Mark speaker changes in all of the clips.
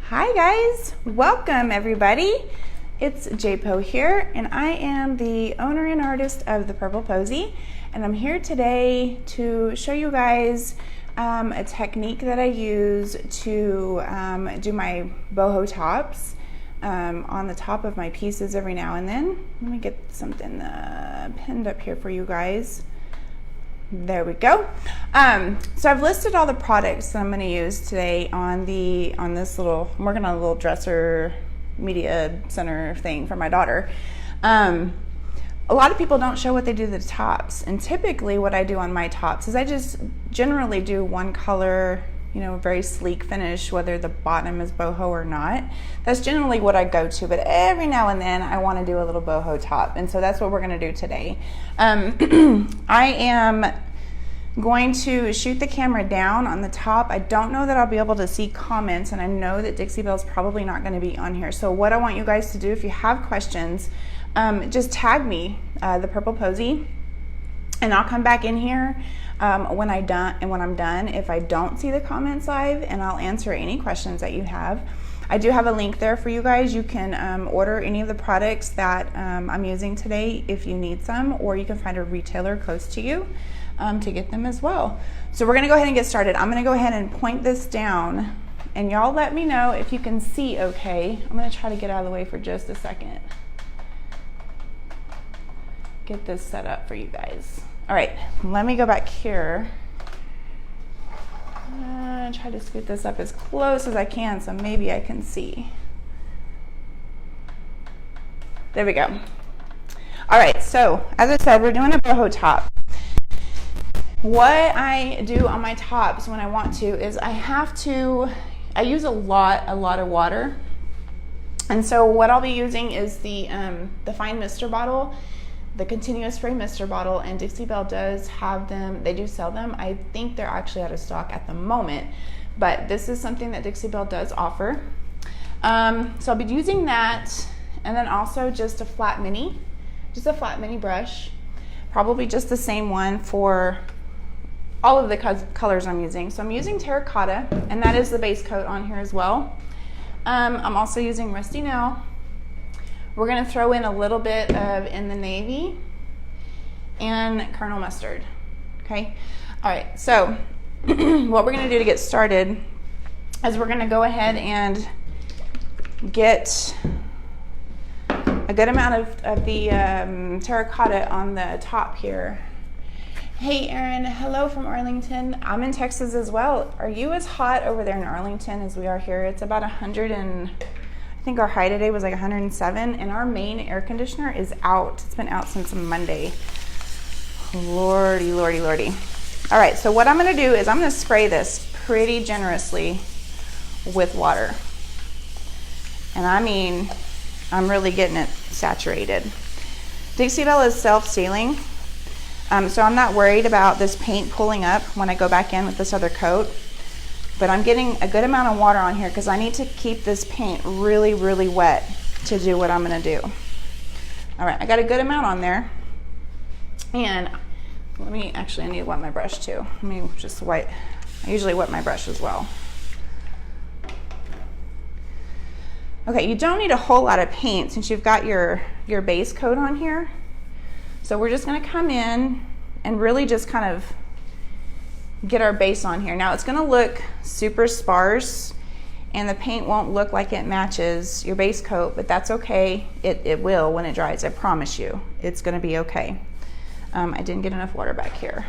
Speaker 1: Hi guys, welcome everybody. It's Posie here, and I am the owner and artist of the Purple Posie, and I'm here today to show you guys a technique that I use to do my boho tops on the top of my pieces every now and then. Let me get something pinned up here for you guys. There we go. So I've listed all the products that I'm going to use today on this little, I'm working on a little dresser media center thing for my daughter. A lot of people don't show what they do to the tops, and typically what I do on my tops is I just generally do one color, very sleek finish, whether the bottom is boho or not. That's generally what I go to, but every now and then I want to do a little boho top, and so that's what we're going to do today. I am going to shoot the camera down on the top. I don't know that I'll be able to see comments, and I know that Dixie Belle's probably not going to be on here. So what I want you guys to do, if you have questions, just tag me, the Purple Posie, and I'll come back in here when I'm done, if I don't see the comments live, and I'll answer any questions that you have. I do have a link there for you guys. You can order any of the products that I'm using today if you need some, or you can find a retailer close to you to get them as well. So we're gonna go ahead and get started. I'm gonna go ahead and point this down, and y'all let me know if you can see okay. I'm gonna try to get out of the way for just a second. Get this set up for you guys. All right, let me go back here. Try to scoot this up as close as I can so maybe I can see. There we go. All right, so as I said, we're doing a boho top. What I do on my tops when I want to is I use a lot of water. And so what I'll be using is the fine mister bottle, the continuous spray mister bottle, and Dixie Belle does have them. They do sell them. I think they're actually out of stock at the moment, but this is something that Dixie Belle does offer. So I'll be using that, and then also just a flat mini brush, probably just the same one for all of the colors I'm using. So I'm using Terracotta, and that is the base coat on here as well. I'm also using Rusty Nail. We're gonna throw in a little bit of In the Navy and Colonel Mustard, okay? All right, so what we're gonna do to get started is we're gonna go ahead and get a good amount of the terracotta on the top here. Hey Erin, hello from Arlington. I'm in Texas as well. Are you as hot over there in Arlington as we are here? It's about 100 and I think our high today was like 107, and our main air conditioner is out. It's been out since Monday. Lordy, lordy, lordy. All right, so what I'm gonna do is I'm gonna spray this pretty generously with water. And I mean, I'm really getting it saturated. Dixie Belle is self-sealing, so I'm not worried about this paint pulling up when I go back in with this other coat. But I'm getting a good amount of water on here because I need to keep this paint really, really wet to do what I'm gonna do. All right, I got a good amount on there. And I need to wet my brush too. Let me just I usually wet my brush as well. Okay, you don't need a whole lot of paint since you've got your base coat on here. So we're just gonna come in and really just kind of get our base on here. Now it's gonna look super sparse and the paint won't look like it matches your base coat, but that's okay. It will when it dries, I promise you. It's gonna be okay. I didn't get enough water back here.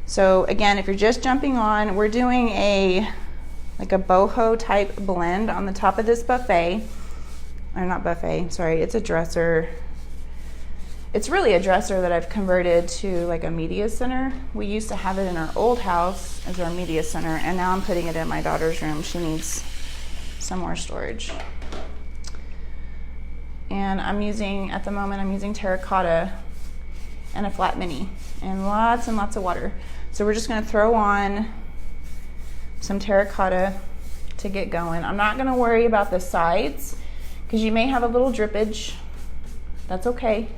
Speaker 1: So again, if you're just jumping on, we're doing like a boho type blend on the top of this buffet. Or not buffet, sorry, it's a dresser. It's really a dresser that I've converted to like a media center. We used to have it in our old house as our media center, and now I'm putting it in my daughter's room. She needs some more storage. And at the moment, I'm using terracotta and a flat mini and lots of water. So we're just gonna throw on some terracotta to get going. I'm not gonna worry about the sides because you may have a little drippage. That's okay.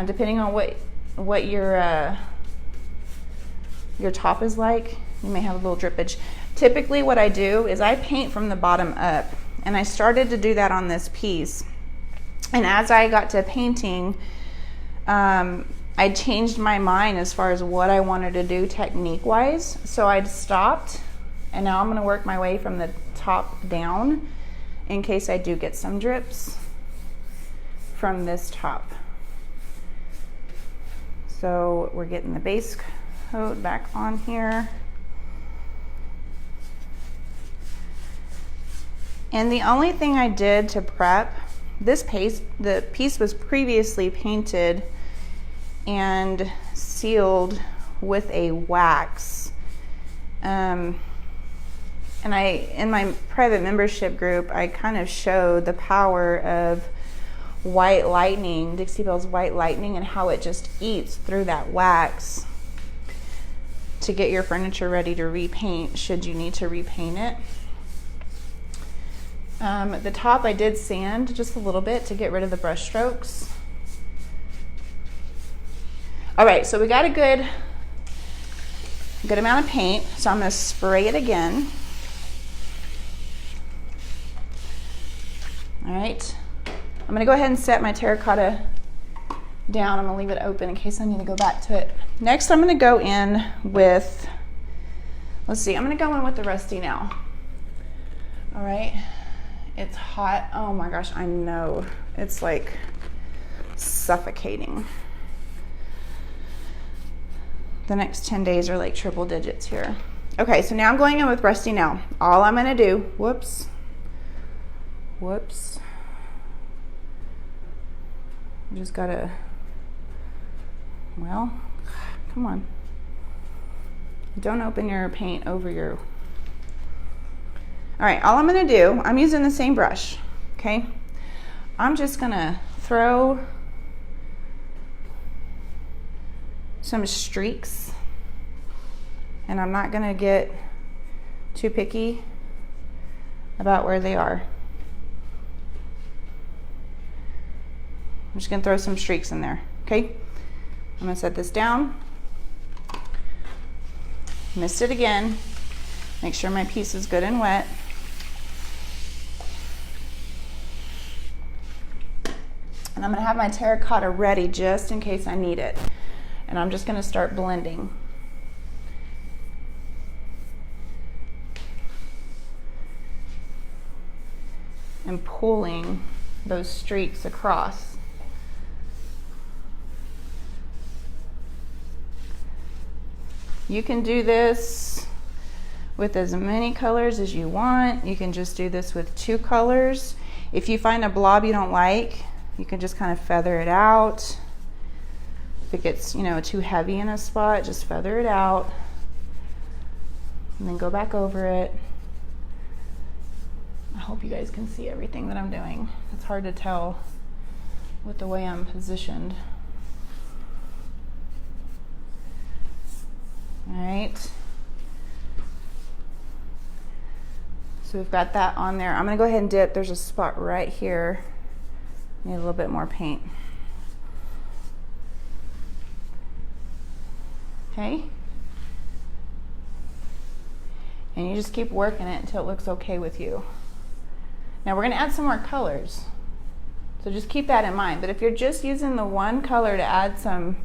Speaker 1: Depending on what your your top is like. You may have a little drippage. Typically what I do is I paint from the bottom up, and I started to do that on this piece. And as I got to painting, I changed my mind as far as what I wanted to do technique-wise. So I'd stopped, and now I'm gonna work my way from the top down in case I do get some drips from this top. So we're getting the base coat back on here. And the only thing I did to prep, the piece was previously painted and sealed with a wax. And in my private membership group, I kind of showed the power of white lightning, Dixie Belle's white lightning, and how it just eats through that wax to get your furniture ready to repaint should you need to repaint it. The top I did sand just a little bit to get rid of the brush strokes. All right, so we got a good amount of paint, so I'm gonna spray it again. All right, I'm gonna go ahead and set my terracotta down. I'm gonna leave it open in case I need to go back to it. Next, I'm gonna go in with, let's see, I'm gonna go in with the rusty now. All right, it's hot. Oh my gosh, I know. It's like suffocating. The next 10 days are like triple digits here. Okay, so now I'm going in with rusty now. All I'm gonna do, whoops. I just gotta, well, come on. Don't open your paint over your, all right, all I'm gonna do, I'm using the same brush, okay? I'm just gonna throw some streaks, and I'm not gonna get too picky about where they are. I'm just gonna throw some streaks in there, okay? I'm gonna set this down. Mist it again. Make sure my piece is good and wet. And I'm gonna have my terracotta ready just in case I need it. And I'm just gonna start blending. And pulling those streaks across. You can do this with as many colors as you want. You can just do this with 2 colors. If you find a blob you don't like, you can just kind of feather it out. If it gets, you know, too heavy in a spot, just feather it out and then go back over it. I hope you guys can see everything that I'm doing. It's hard to tell with the way I'm positioned. All right. So we've got that on there. I'm gonna go ahead and dip. There's a spot right here. Need a little bit more paint. Okay. And you just keep working it until it looks okay with you. Now we're gonna add some more colors. So just keep that in mind. But if you're just using the one color to add some,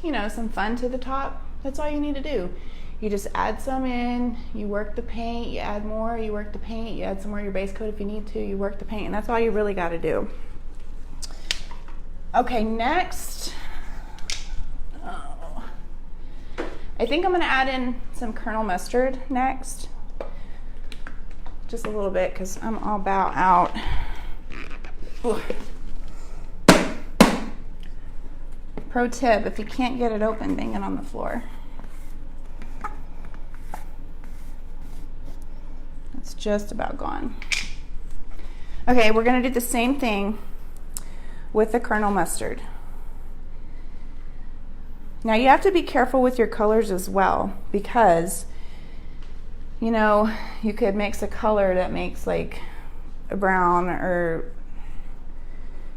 Speaker 1: you know, some fun to the top, that's all you need to do. You just add some in, you work the paint, you add more, you work the paint, you add some more of your base coat if you need to, you work the paint, and that's all you really got to do. Okay, next, I think I'm going to add in some kernel mustard next. Just a little bit because I'm all about out. Ooh. Pro tip, if you can't get it open, bang it on the floor. It's just about gone. Okay, we're gonna do the same thing with the kernel mustard. Now you have to be careful with your colors as well, because, you know, you could mix a color that makes like a brown, or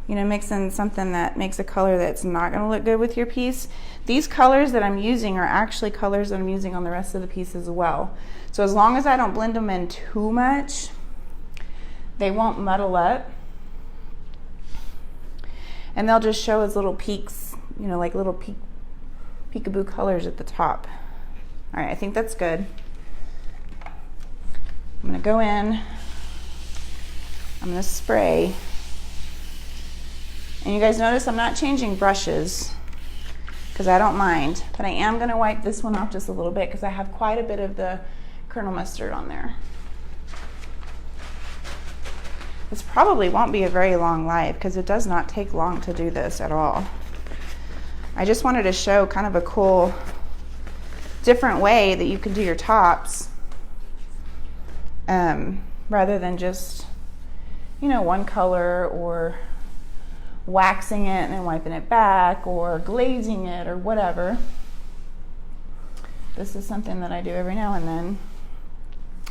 Speaker 1: you know, mix in something that makes a color that's not going to look good with your piece. These colors that I'm using are actually colors that I'm using on the rest of the piece as well. So as long as I don't blend them in too much, they won't muddle up. And they'll just show as little peaks, you know, like little peekaboo colors at the top. All right, I think that's good. I'm gonna go in, I'm gonna spray. And you guys notice I'm not changing brushes because I don't mind, but I am gonna wipe this one off just a little bit because I have quite a bit of the Colonel Mustard on there. This probably won't be a very long live because it does not take long to do this at all. I just wanted to show kind of a cool, different way that you can do your tops rather than just, you know, one color or waxing it and then wiping it back or glazing it or whatever. This is something that I do every now and then.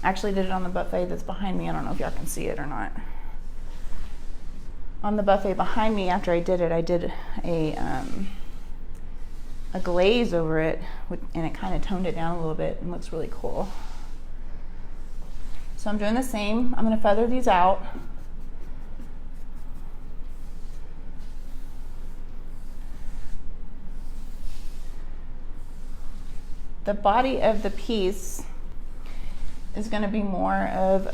Speaker 1: I actually did it on the buffet that's behind me. I don't know if y'all can see it or not. On the buffet behind me, after I did it, I did a glaze over it, and it kind of toned it down a little bit and looks really cool. So I'm doing the same. I'm going to feather these out. The body of the piece is going to be more of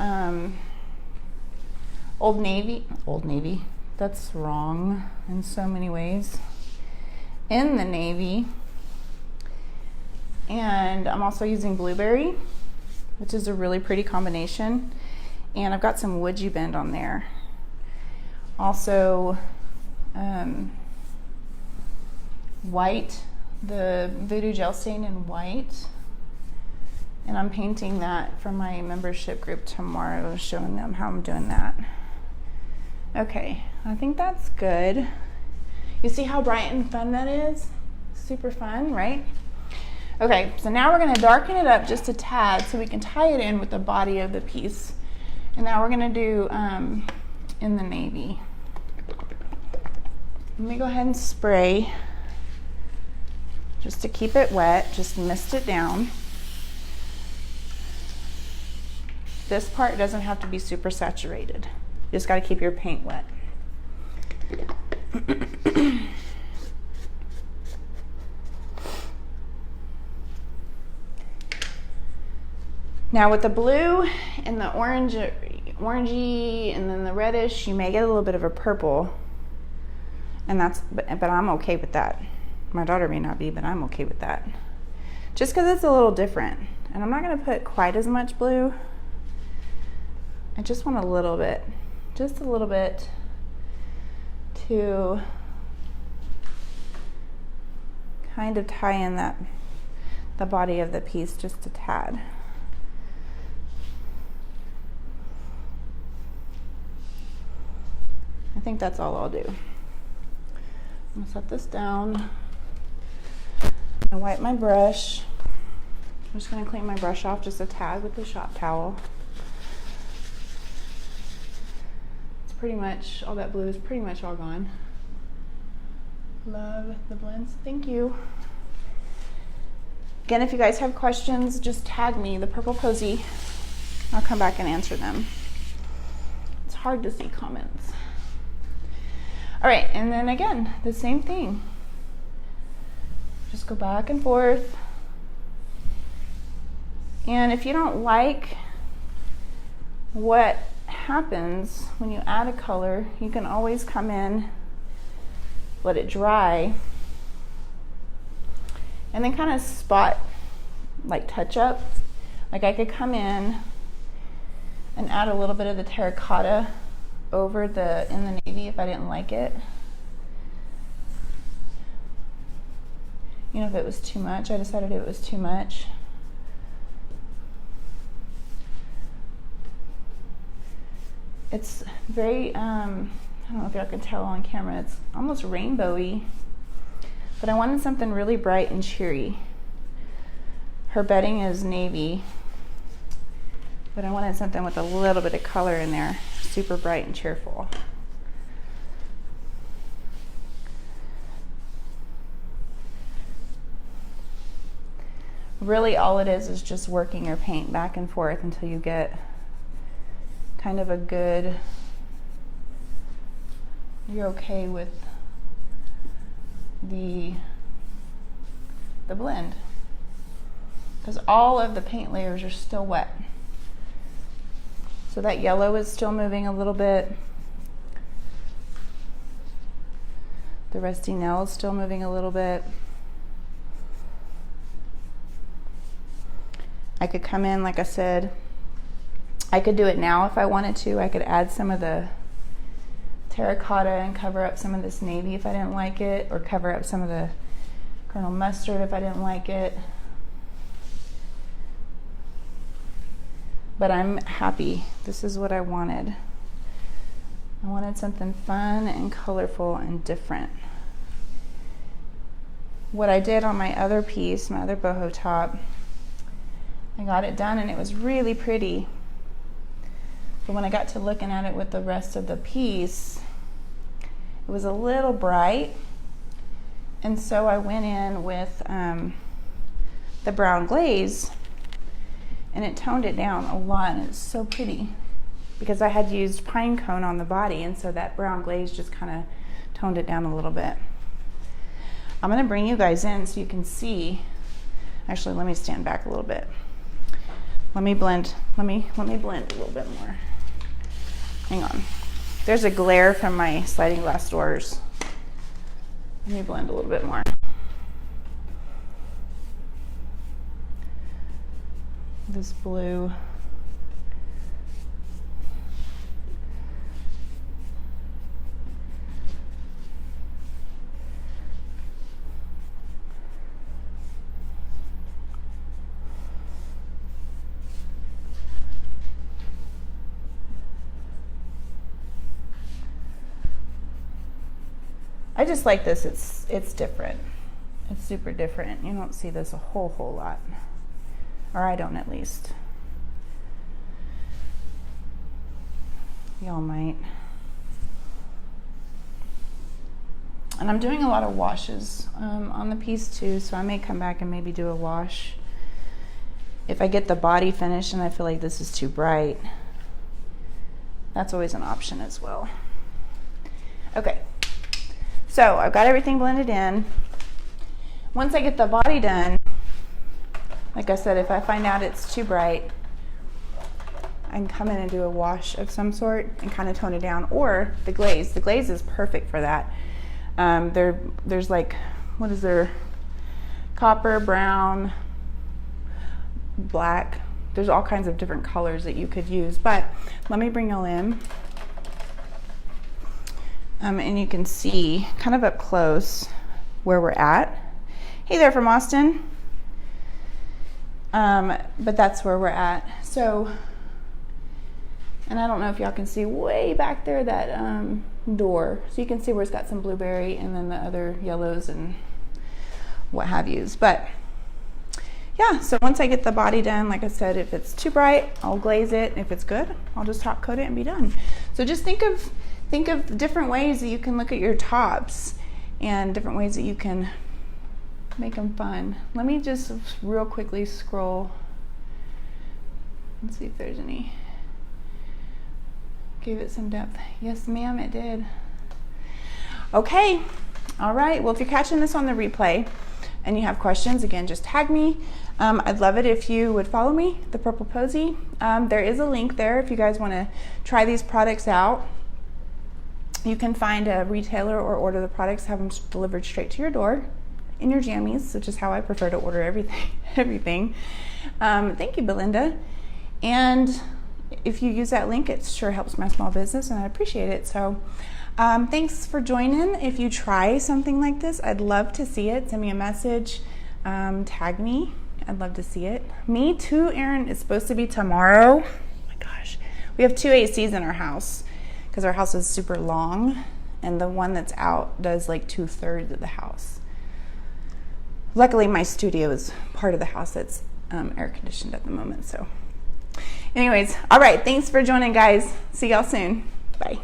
Speaker 1: Old Navy. That's wrong in so many ways. In the navy. And I'm also using blueberry, which is a really pretty combination. And I've got some woodgy bend on there. Also, white, the Voodoo Gel Stain in white. And I'm painting that for my membership group tomorrow, showing them how I'm doing that. Okay, I think that's good. You see how bright and fun that is? Super fun, right? Okay, so now we're gonna darken it up just a tad so we can tie it in with the body of the piece. And now we're gonna do in the navy. Let me go ahead and spray just to keep it wet, just mist it down. This part doesn't have to be super saturated. You just gotta keep your paint wet. Now with the blue and the orangey and then the reddish, you may get a little bit of a purple, and but I'm okay with that. My daughter may not be, but I'm okay with that. Just because it's a little different. And I'm not gonna put quite as much blue. I just want a little bit, just a little bit to kind of tie in the body of the piece just a tad. I think that's all I'll do. I'm gonna set this down. I'm gonna wipe my brush. I'm just gonna clean my brush off just a tad with the shop towel. Pretty much all that blue is pretty much all gone. Love the blends. Thank you. Again, if you guys have questions, just tag me, the Purple Posie. I'll come back and answer them. It's hard to see comments. All right, and then again, the same thing. Just go back and forth. And if you don't like what happens when you add a color, you can always come in, let it dry, and then kind of spot, like touch up. Like I could come in and add a little bit of the terracotta over in the navy if I didn't like it. You know, if it was too much, I decided it was too much. It's very, I don't know if y'all can tell on camera, it's almost rainbowy, but I wanted something really bright and cheery. Her bedding is navy, but I wanted something with a little bit of color in there, super bright and cheerful. Really all it is just working your paint back and forth until you get kind of a good, you're okay with the blend, because all of the paint layers are still wet. So that yellow is still moving a little bit. The rusty nail is still moving a little bit. I could come in, like I said, I could do it now if I wanted to. I could add some of the terracotta and cover up some of this navy if I didn't like it, or cover up some of the Colonel Mustard if I didn't like it. But I'm happy. This is what I wanted. I wanted something fun and colorful and different. What I did on my other piece, my other boho top, I got it done and it was really pretty. But when I got to looking at it with the rest of the piece, it was a little bright. And so I went in with the brown glaze, and it toned it down a lot, and it's so pretty because I had used pine cone on the body, and so that brown glaze just kind of toned it down a little bit. I'm going to bring you guys in so you can see. Actually, let me stand back a little bit. Let me blend. Let me blend a little bit more. Hang on. There's a glare from my sliding glass doors. Let me blend a little bit more. This blue. I just like this. It's different. It's super different. You don't see this a whole lot. Or I don't, at least. Y'all might. And I'm doing a lot of washes on the piece too, so I may come back and maybe do a wash. If I get the body finished and I feel like this is too bright, that's always an option as well. Okay, so I've got everything blended in. Once I get the body done, like I said, if I find out it's too bright, I can come in and do a wash of some sort and kind of tone it down. Or the glaze. The glaze is perfect for that. There's like, what is there? Copper, brown, black. There's all kinds of different colors that you could use. But let me bring y'all in. And you can see kind of up close where we're at. Hey there from Austin. But that's where we're at. So, and I don't know if y'all can see way back there that door. So you can see where it's got some blueberry and then the other yellows and what have yous. But yeah, so once I get the body done, like I said, if it's too bright, I'll glaze it. If it's good, I'll just top coat it and be done. So just think of different ways that you can look at your tops and different ways that you can make them fun. Let me just real quickly scroll and see if there's any. Gave it some depth. Yes, ma'am, it did. Okay, all right. Well, if you're catching this on the replay and you have questions, again, just tag me. I'd love it if you would follow me, The Purple Posie. There is a link there if you guys want to try these products out. You can find a retailer or order the products, have them delivered straight to your door in your jammies, which is how I prefer to order everything. Thank you, Belinda. And if you use that link, it sure helps my small business and I appreciate it. So thanks for joining. If you try something like this, I'd love to see it. Send me a message, tag me. I'd love to see it. Me too, Erin. It's supposed to be tomorrow. Oh my gosh. We have 2 ACs in our house because our house is super long and the one that's out does like 2/3 of the house. Luckily, my studio is part of the house that's air conditioned at the moment. So anyways, all right. Thanks for joining, guys. See y'all soon. Bye.